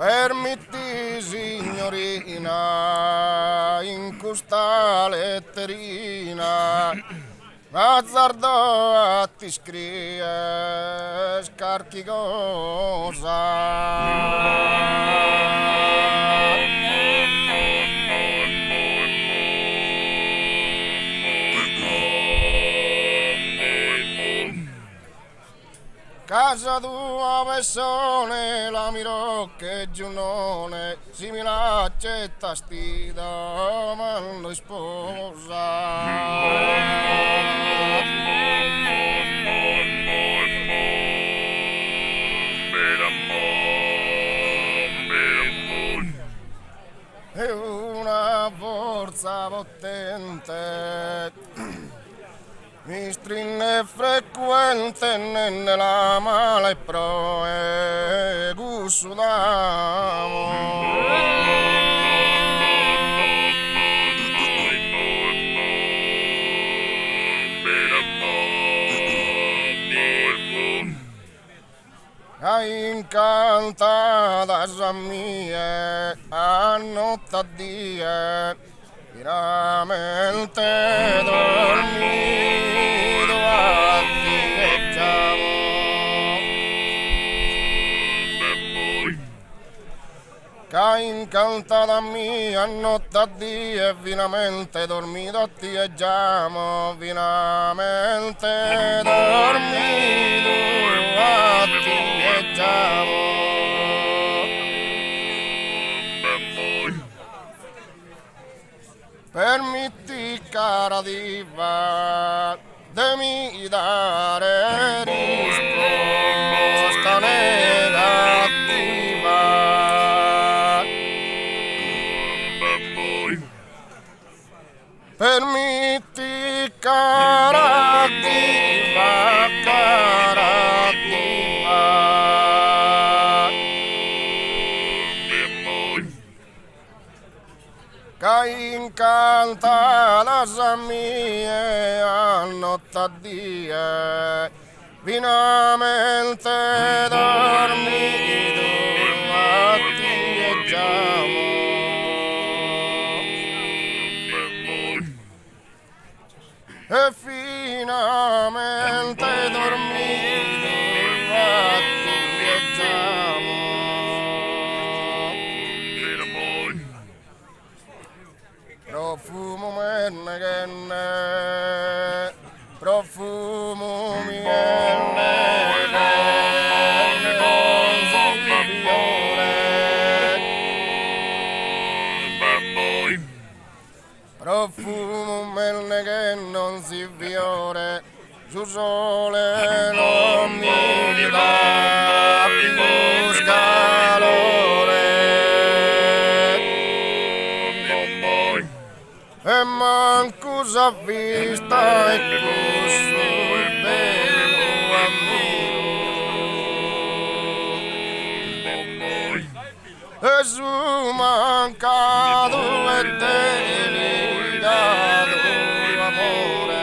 Permetti, signorina, in questa letterina, azzardo a ti scrive scarchi cosa. Casa tua persone, la miro che giunone, simile accetta stida, ma non è una forza potente, mi stringe frequente nella male proe incantata sa mia a notte a die veramente dormido a dileggiamo che incantata mia a notte a die veramente dormido a dileggiamo veramente dormido a dileggiamo. Permetti cara diva de mi dare risposta negativa. Permetti cara diva, cara diva. Che incantata sa mia a notte a die, finamente dormido a dileggiamo. E finamente dormido a dileggiamo. Profumo menne, profumo miele, profumo menne che non si fiore, su sole non mi dà più scalore. E manco s'ha vista e questo è bello ammiro. E su mancato e delicato amore.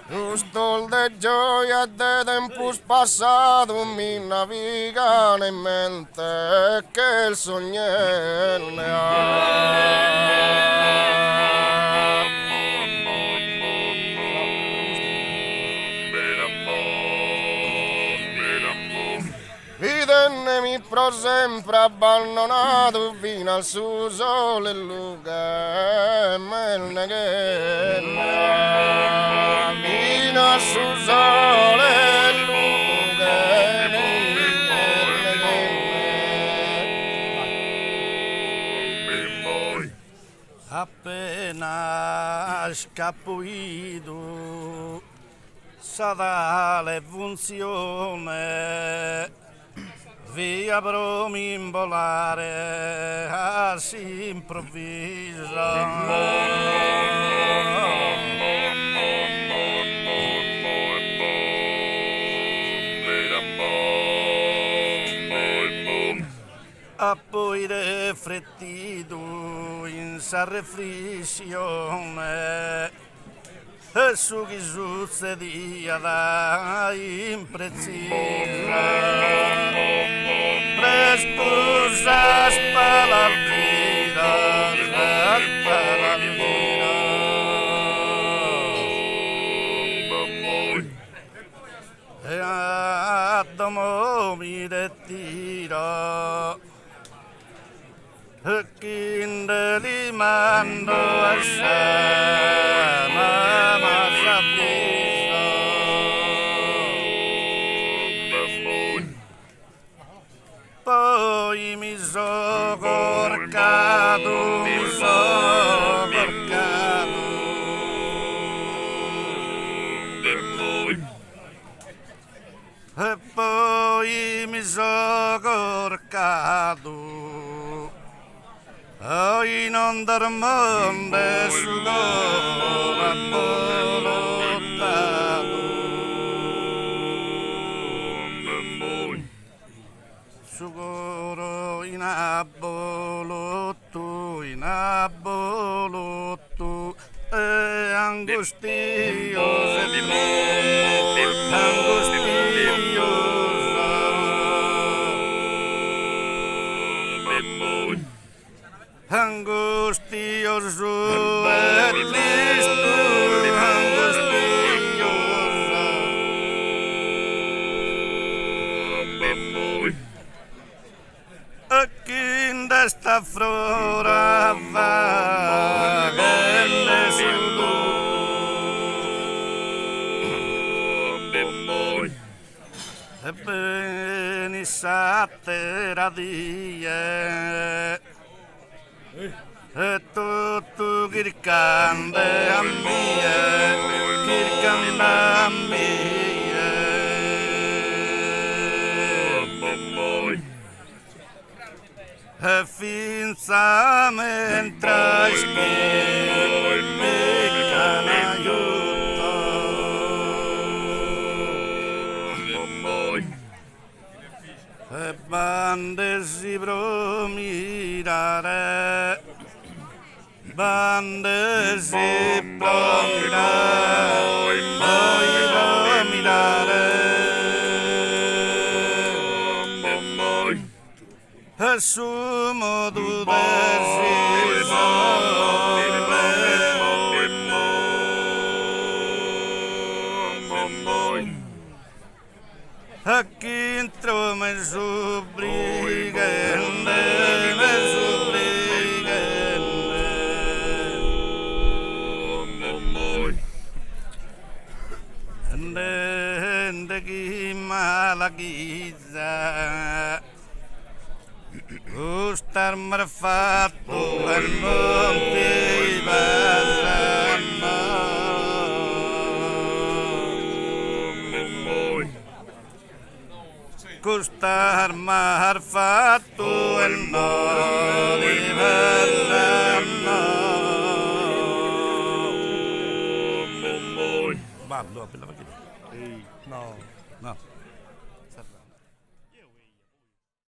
Giusto de gioia de tempus passato mi naviga in mente che il sogno ne ha. Vidennemi pro sempre abbandonato fino al suo sole e luce me ne ha. Fino al suo sole e luce appena scappito sarà la funzione via promimbolare a si a poi riflettito in sa riflessione Eso que sucedía da imprecisa. Prestusas para la vida, para la vida. E Adamo mi retira. Kindeli mando asama masabisa. Poi mi sono corcato, mi sono corcato. E poi mi sono corcato. Oi non dormonde sulla volottato. Sugoro in abolotto e angustioso e angustioso e tristo, angustioso. E chi in sta flora va venne sul e bene satte radie. E tutto kirkande a mie. E finza mentre mi can aiuto. E bande si promirare. Bande si promirare, e sumo tu deciso, e chi intro me supplichende, Chi malagizza Ustar marfatto e non ti basano Ustar marfatto e non ti basano Ballo, appena perché? No. No.